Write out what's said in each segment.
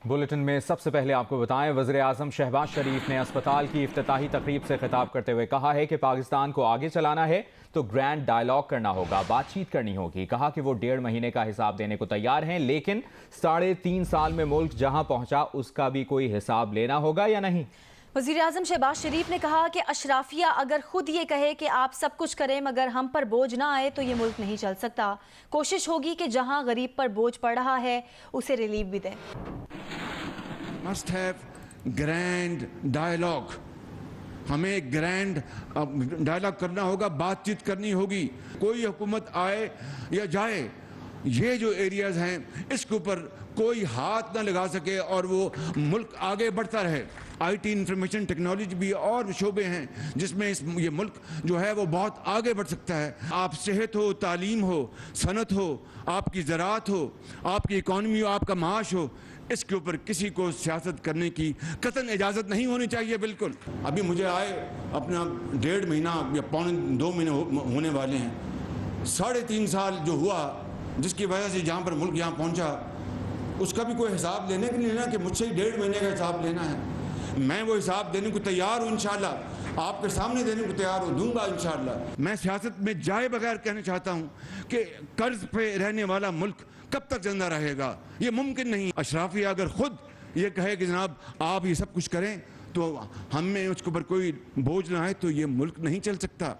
Bulletin में सबसे पहले आपको बताएं, वज़ीर आज़म शहबाज शरीफ ने अस्पताल की इफ्तिताही तकरीब से खिताब करते हुए कहा है कि पाकिस्तान को आगे चलाना है तो ग्रैंड डायलॉग करना होगा, बातचीत करनी होगी। कहा कि वो 1.5 महीने का हिसाब देने को तैयार हैं, लेकिन 3.5 साल में मुल्क जहां पहुंचा उसका भी कोई हिसाब लेना होगा या नहीं। वज़ीर आज़म शहबाज शरीफ ने कहा कि अशराफिया अगर खुद ये कहे कि आप सब कुछ करें मगर हम पर बोझ ना आए तो ये मुल्क नहीं चल सकता। कोशिश होगी कि जहां गरीब पर बोझ पड़ रहा है उसे रिलीफ भी दें। मस्ट हैव ग्रैंड डायलॉग, हमें ग्रैंड डायलॉग करना होगा, बातचीत करनी होगी। कोई हुकूमत आए या जाए, ये जो एरियाज हैं इसके ऊपर कोई हाथ ना लगा सके और वो मुल्क आगे बढ़ता रहे। आईटी, इंफॉर्मेशन टेक्नोलॉजी भी और शोबे हैं जिसमें ये मुल्क जो है वो बहुत आगे बढ़ सकता है। आप सेहत हो, तालीम हो, सनत हो, आपकी ज़राअत हो, आपकी इकॉनमी हो, आपका माश हो, इसके ऊपर किसी को सियासत करने की कतई इजाज़त नहीं होनी चाहिए। बिल्कुल अभी मुझे आए अपना 1.5 महीना या 2 महीने होने वाले हैं। 3.5 साल जो हुआ जिसकी वजह से जहाँ पर मुल्क यहाँ पहुँचा उसका भी कोई हिसाब लेने के लिए ना कि मुझसे ही 1.5 महीने का हिसाब लेना है। मैं वो हिसाब देने को तैयार हूँ, इंशाल्लाह आपके सामने देने को तैयार हूँ, दूंगा इंशाल्लाह। मैं सियासत में जाए बगैर कहना चाहता हूँ कि कर्ज पे रहने वाला मुल्क कब तक जिंदा रहेगा, ये मुमकिन नहीं। अशराफिया अगर खुद ये कहे कि जनाब आप ये सब कुछ करें तो हम में उसके ऊपर कोई बोझ ना आए तो ये मुल्क नहीं चल सकता।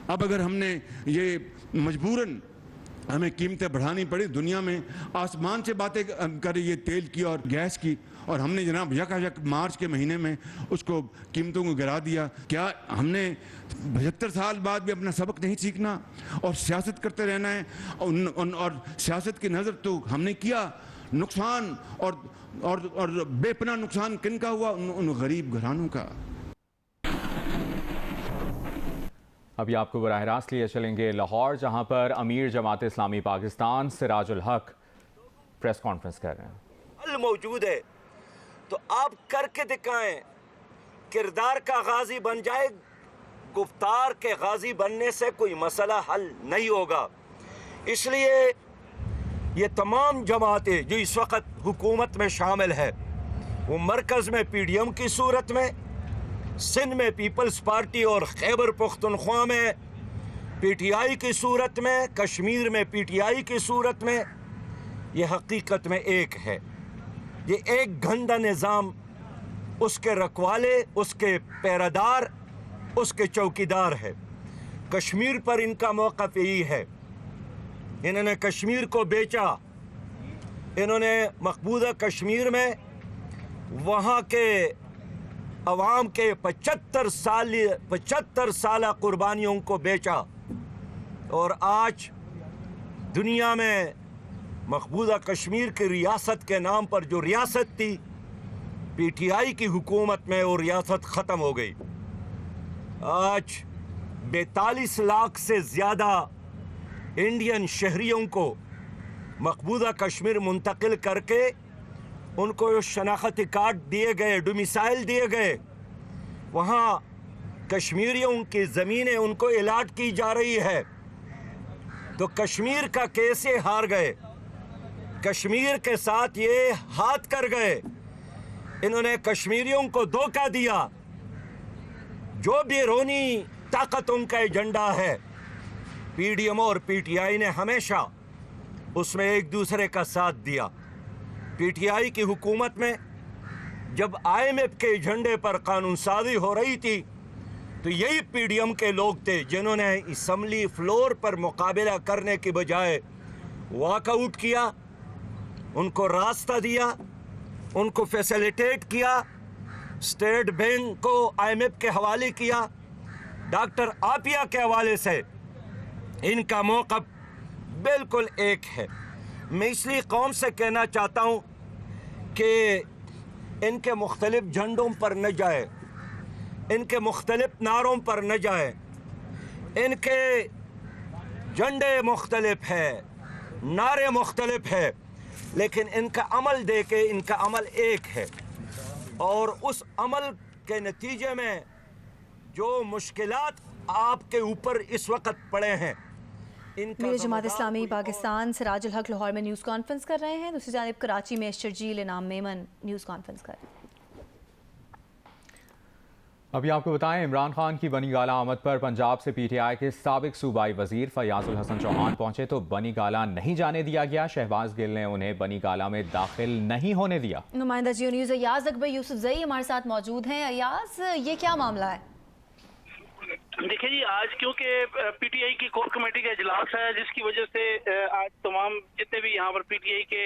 अब अगर हमने ये मजबूरन हमें कीमतें बढ़ानी पड़ी, दुनिया में आसमान से बातें कर रही है तेल की और गैस की, और हमने जनाब यक मार्च के महीने में उसको कीमतों को गिरा दिया। क्या हमने 75 साल बाद भी अपना सबक नहीं सीखना और सियासत करते रहना है? और सियासत की नज़र तो हमने किया, नुकसान और बेपनाह नुकसान किन का हुआ? उन गरीब घरानों का। अभी आपको बराह रास्त लिए चलेंगे लाहौर, जहां पर अमीर जमात इस्लामी पाकिस्तान सिराजुल हक प्रेस कॉन्फ्रेंस कर रहे हैं। हल मौजूद है तो आप करके दिखाएं, किरदार का गाजी बन जाए। गुफ्तार के गाजी बनने से कोई मसला हल नहीं होगा। इसलिए ये तमाम जमातें जो इस वक्त हुकूमत में शामिल है, वो मरकज़ में PDM की सूरत में, सिंध में पीपल्स पार्टी और खैबर पख्तूनख्वा में PTI की सूरत में, कश्मीर में PTI की सूरत में, ये हकीकत में एक है। ये एक गंदा निज़ाम, उसके रखवाले, उसके पैरादार, उसके चौकीदार है। कश्मीर पर इनका मौक़िफ़ यही है। इन्होंने कश्मीर को बेचा। इन्होंने मकबूजा कश्मीर में वहाँ के अवाम के 75 साल कुर्बानियों को बेचा, और आज दुनिया में मकबूजा कश्मीर की रियासत के नाम पर जो रियासत थी PTI की हुकूमत में, वो रियासत ख़त्म हो गई। आज 42 लाख से ज़्यादा इंडियन शहरियों को मकबूजा कश्मीर मुंतकिल करके उनको शनाख्ती कार्ड दिए गए, डोमिसाइल दिए गए। वहाँ कश्मीरियों की ज़मीनें उनको अलाट की जा रही है। तो कश्मीर का केस ये हार गए, कश्मीर के साथ ये हाथ कर गए। इन्होंने कश्मीरियों को धोखा दिया। जो बैरूनी ताकतों का एजेंडा है, PDM और PTI ने हमेशा उसमें एक दूसरे का साथ दिया। PTI की हुकूमत में जब IMF के एजेंडे पर कानून साजी हो रही थी तो यही PDM के लोग थे जिन्होंने असम्बली फ्लोर पर मुकाबला करने की बजाय वॉकआउट किया, उनको रास्ता दिया, उनको फैसिलिटेट किया, स्टेट बैंक को IMF के हवाले किया। डॉक्टर आपिया के हवाले से इनका मौक़िफ़ बिल्कुल एक है। मैं इसलिए कौम से कहना चाहता हूँ कि इनके मुख्तलिफ झंडों पर न जाए, इनके मुख्तलिफ नारों पर न जाए। इनके झंडे मुख्तलिफ है, नारे मुख्तलिफ है, लेकिन इनका अमल देखे इनका अमल एक है। और उस अमल के नतीजे में जो मुश्किलात आपके ऊपर इस वक्त पड़े हैं, मेरे जमात इस्लामी पाकिस्तान सिराजुल हक लाहौर में न्यूज़ कॉन्फ्रेंस कर रहे हैं। दूसरी जानिब कराची में शर्जील इनाम मेमन न्यूज़ कॉन्फ्रेंस कर रहे हैं। अभी आपको बताएं, इमरान खान की बनी गाला आमद पर पंजाब से पीटीआई के साबिक सूबाई वजीर फयाजुल हसन चौहान पहुंचे तो बनी गाला नहीं जाने दिया गया। शहबाज गिल ने उन्हें बनी गाला में दाखिल नहीं होने दिया। नुमाइंदा जियो न्यूज़ अयाज अकबर यूसुफ जई हमारे साथ मौजूद हैं। अयाज, ये क्या मामला है? देखिए जी, आज क्योंकि पीटीआई की कोर कमेटी का इजलास है, जिसकी वजह से आज तमाम जितने भी यहाँ पर पीटीआई के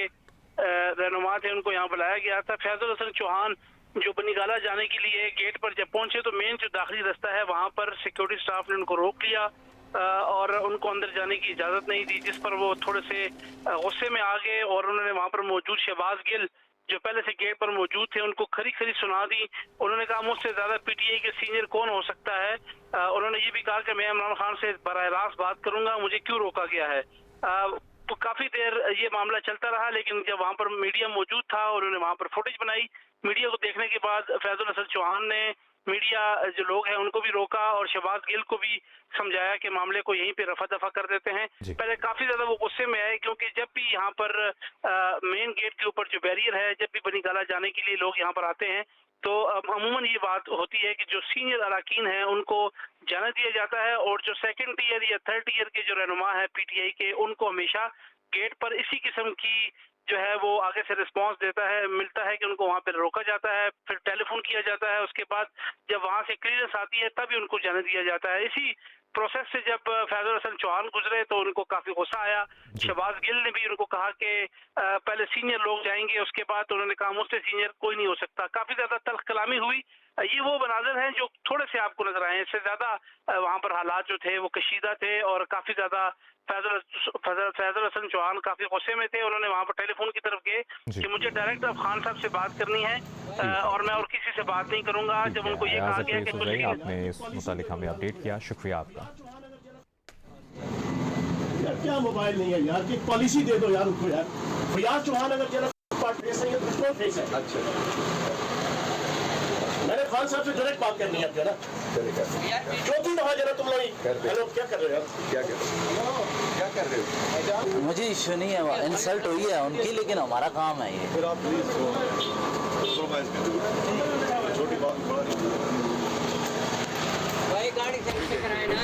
रहनुमा थे उनको यहाँ बुलाया गया था। फैजुल हसन चौहान जो बनी गाला जाने के लिए गेट पर जब पहुंचे तो मेन जो दाखिली रास्ता है वहाँ पर सिक्योरिटी स्टाफ ने उनको रोक लिया और उनको अंदर जाने की इजाज़त नहीं दी, जिस पर वो थोड़े से गुस्से में आ गए और उन्होंने वहाँ पर मौजूद शहबाज गिल जो पहले से गेट पर मौजूद थे उनको खरी खरी सुना दी। उन्होंने कहा मुझसे ज़्यादा पीटीआई के सीनियर कौन हो सकता है। उन्होंने ये भी कहा कि मैं इमरान खान से बराह रास्त बात करूंगा, मुझे क्यों रोका गया है। तो काफ़ी देर ये मामला चलता रहा, लेकिन जब वहाँ पर मीडिया मौजूद था उन्होंने वहाँ पर फुटेज बनाई। मीडिया को देखने के बाद फैजुल हसन चौहान ने मीडिया जो लोग हैं उनको भी रोका और शहबाज गिल को भी समझाया कि मामले को यहीं पे रफा दफा कर देते हैं। पहले काफी ज्यादा वो गुस्से में आए, क्योंकि जब भी यहाँ पर मेन गेट के ऊपर जो बैरियर है, जब भी बनी गाला जाने के लिए लोग यहाँ पर आते हैं तो अमूमन ये बात होती है कि जो सीनियर अराकीन हैं उनको जाने दिया जाता है और जो सेकंड टीयर या थर्ड टीयर के जो रहनुमा है पीटीआई के, उनको हमेशा गेट पर इसी किस्म की जो है वो आगे से रिस्पांस देता है, मिलता है कि उनको वहाँ पर रोका जाता है, फिर टेलीफोन किया जाता है। उसके बाद जब वहाँ से क्लियरेंस आती है तभी उनको जाने दिया जाता है। इसी प्रोसेस से जब फैजुल हसन चौहान गुजरे तो उनको काफी गुस्सा आया। शहबाज गिल ने भी उनको कहा कि पहले सीनियर लोग जाएंगे, उसके बाद तो उन्होंने कहा मुझसे सीनियर कोई नहीं हो सकता। काफी ज्यादा तल्ख कलामी हुई। ये वो मनाजर हैं जो थोड़े से आपको नजर आए, इससे ज्यादा वहाँ पर हालात जो थे वो कशीदा थे और काफी ज्यादा फैजुल हसन चौहान काफी गुस्से में थे। उन्होंने वहाँ पर टेलीफोन की तरफ गए कि मुझे डायरेक्ट अब खान साहब से बात करनी है और मैं और किसी से बात नहीं करूंगा। जब उनको ये कहा गया कि आपने इस मुतालिक हमें अपडेट किया, शुक्रिया आपका। यार क्या मोबाइल नहीं है यार, की पॉलिसी दे दो यार उनको यार। फयाज चौहान अगर जरा पार्ट फेस है तो कौन फेस है? अच्छा, मैंने खान साहब से डायरेक्ट बात करनी है जरा। चौथी दफा जरा तुम लोग हेलो क्या कर रहे हो? क्या कर रहे हो? मुझे इश्यू नहीं है, इंसल्ट हुई है उनकी, लेकिन हमारा काम है ये। फिर आप प्लीज छोटी बात बड़ा नहीं, भाई गाड़ी से कराए ना।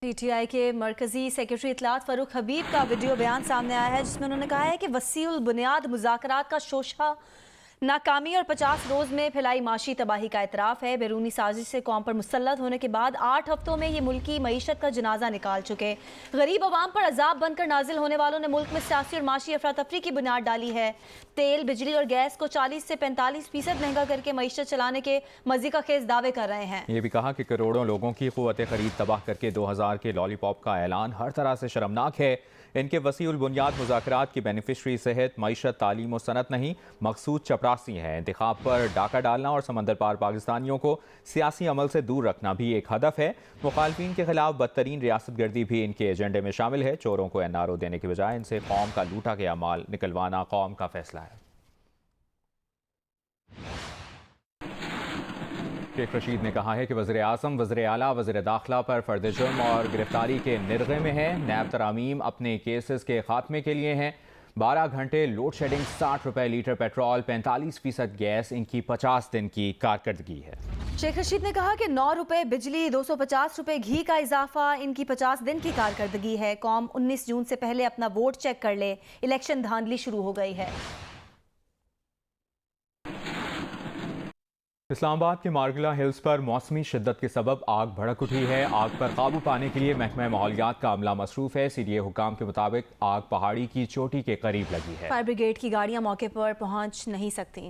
पीटीआई के मरकजी सेक्रेटरी इत्तलात फारूक हबीब का वीडियो बयान सामने आया है, जिसमें उन्होंने कहा है कि वसीउल बुनियाद मुज़ाकरात का शोशा नाकामी और 50 रोज में फैलाई माशी तबाही का एतराफ़ है। बैरूनी साजिश से कौम पर मुसल्लत होने के बाद 8 हफ्तों में ये मुल्की मईशत का जनाजा निकाल चुके। गरीब अवाम पर अजाब बनकर नाजिल होने वालों ने मुल्क में सियासी और माशी अफरा तफरी की बुनियाद डाली है। तेल, बिजली और गैस को 40 से 45% महंगा करके मईशत चलाने के मज़ी का खेज दावे कर रहे हैं। ये भी कहा कि करोड़ों लोगों की क़ुव्वत ख़रीद तबाह करके 2000 के लॉलीपॉप का ऐलान हर तरह से शर्मनाक है। इनके वसीउल बुनियाद मुज़ाकरात की बेनिफिशरी सेहत, मईशत, तालीम और सनत नहीं, मकसूद चपरासी हैं। इंतखाब पर डाका डालना और समंदर पार पाकिस्तानियों को सियासी अमल से दूर रखना भी एक हदफ है। मुखालफिन के खिलाफ बदतरीन रियासत गर्दी भी इनके एजेंडे में शामिल है। चोरों को एनआरओ देने के बजाय इनसे कौम का लूटा गया माल निकलवाना कौम का फैसला है। शेख रशीद ने कहा है कि वज़ीर आज़म, वज़ीर आला, वज़ीर दाखिला पर फर्द जुर्म और गिरफ्तारी के निर्गे में है। नैब तरामीम अपने केसेस के खात्मे के लिए हैं। 12 घंटे लोड शेडिंग, 60 रुपए लीटर पेट्रोल, 45% गैस इनकी 50 दिन की कारकर्दगी है। शेख रशीद ने कहा कि 9 रुपए बिजली, 250 रुपए घी का इजाफा इनकी 50 दिन की कारकर्दगी है। कौम 19 जून से पहले अपना वोट चेक कर ले, इलेक्शन धांधली शुरू हो गई है। इस्लामाबाद के मार्गला हिल्स पर मौसमी शिद्दत के सबब आग भड़क उठी है। आग पर काबू पाने के लिए महकमा माहौलियात का अमला मसरूफ है। सीडीए हुकाम के मुताबिक आग पहाड़ी की चोटी के करीब लगी है। फायर ब्रिगेड की गाड़ियां मौके पर पहुंच नहीं सकती।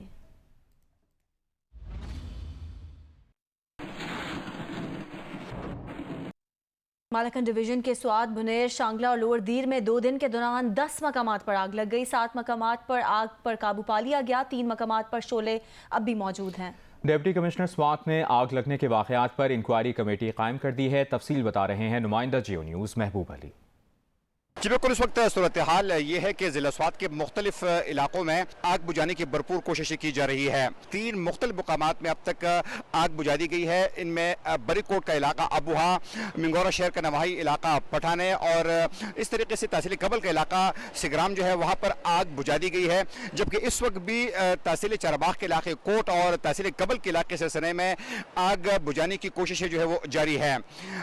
मालाकन डिवीजन के स्वाद, बुनेर, शांगला और लोअर दीर में 2 दिन के दौरान 10 मकामात पर आग लग गई। 7 मकामात पर आग पर काबू पा लिया गया। 3 मकामात पर शोले अब भी मौजूद हैं। डिप्टी कमिश्नर स्वात ने आग लगने के वाक़यात पर इंक्वायरी कमेटी कायम कर दी है। तफसील बता रहे हैं नुमाइंदा जियो न्यूज़ महबूब अली। जी बिल्कुल, इस वक्त सूरत हाल ये है कि ज़िला स्वात के मुख्तलिफ इलाकों में आग बुझाने की भरपूर कोशिशें की जा रही है। 3 मुख्तलिफ मुकामात में अब तक आग बुझा दी गई है। इनमें बरीकोट का इलाका अबुहा, मिंगोरा शहर का नवाही इलाका पठाने और इस तरीके से तहसील कबल का इलाका सिगराम जो है वहाँ पर आग बुझा दी गई है। जबकि इस वक्त भी तहसील चरबाग के इलाके कोट और तहसील कबल के इलाके सिलसिले में आग बुझाने की कोशिशें जो है वो जारी है।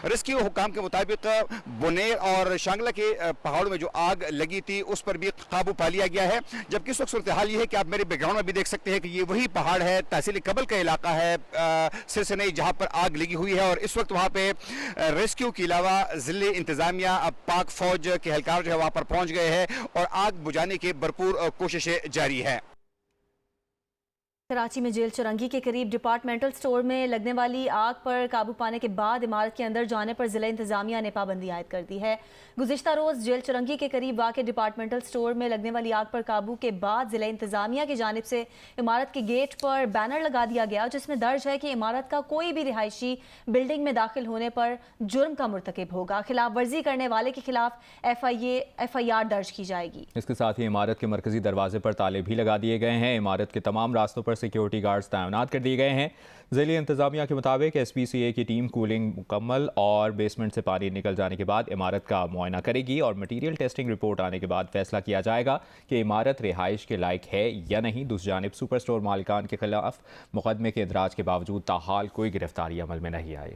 रेस्क्यू हुकाम के मुताबिक बुनेर और शांगला के पहाड़ों में जो आग लगी थी उस पर भी काबू पा लिया गया है। जबकि इस वक्त सूरत हाल ये है कि आप मेरे बैकग्राउंड में भी देख सकते हैं कि ये वही पहाड़ है, तहसील कबल का इलाका है सिलसिले जहां पर आग लगी हुई है। और इस वक्त वहां पे रेस्क्यू के अलावा जिले इंतजामिया, पाक फौज के एहलकार जो है वहां पर पहुंच गए हैं और आग बुझाने की भरपूर कोशिशें जारी है। कराची में जेल चुरंगी के करीब डिपार्टमेंटल स्टोर में लगने वाली आग पर काबू पाने के बाद इमारत के अंदर जाने पर जिला इंतजामिया ने पाबंदी आयद कर दी है। गुज़िश्ता रोज़ जेल चुरंगी के करीब वाक़े डिपार्टमेंटल स्टोर में लगने वाली आग पर काबू के बाद जिला इंतजामिया की जानिब से इमारत के गेट पर बैनर लगा दिया गया जिसमें दर्ज है कि इमारत का कोई भी रिहायशी बिल्डिंग में दाखिल होने पर जुर्म का मुर्तकिब होगा। खिलाफ वर्जी करने वाले के खिलाफ FIR दर्ज की जाएगी। इसके साथ ही इमारत के मरकजी दरवाजे पर ताले भी लगा दिए गए हैं। इमारत के तमाम रास्तों पर सिक्योरिटी गार्ड्स तैनात कर दिए गए हैं। ज़िले इंतजामिया के मुताबिक SPCA की टीम कूलिंग मुकम्मल और बेसमेंट से पानी निकल जाने के बाद इमारत का मुआयना करेगी और मटीरियल टेस्टिंग रिपोर्ट आने के बाद फैसला किया जाएगा कि इमारत रिहाइश के लायक है या नहीं। दूसरी जानिब सुपर स्टोर मालिकान के खिलाफ मुकदमे के इंदराज के बावजूद ताहाल कोई गिरफ्तारी अमल में नहीं आई।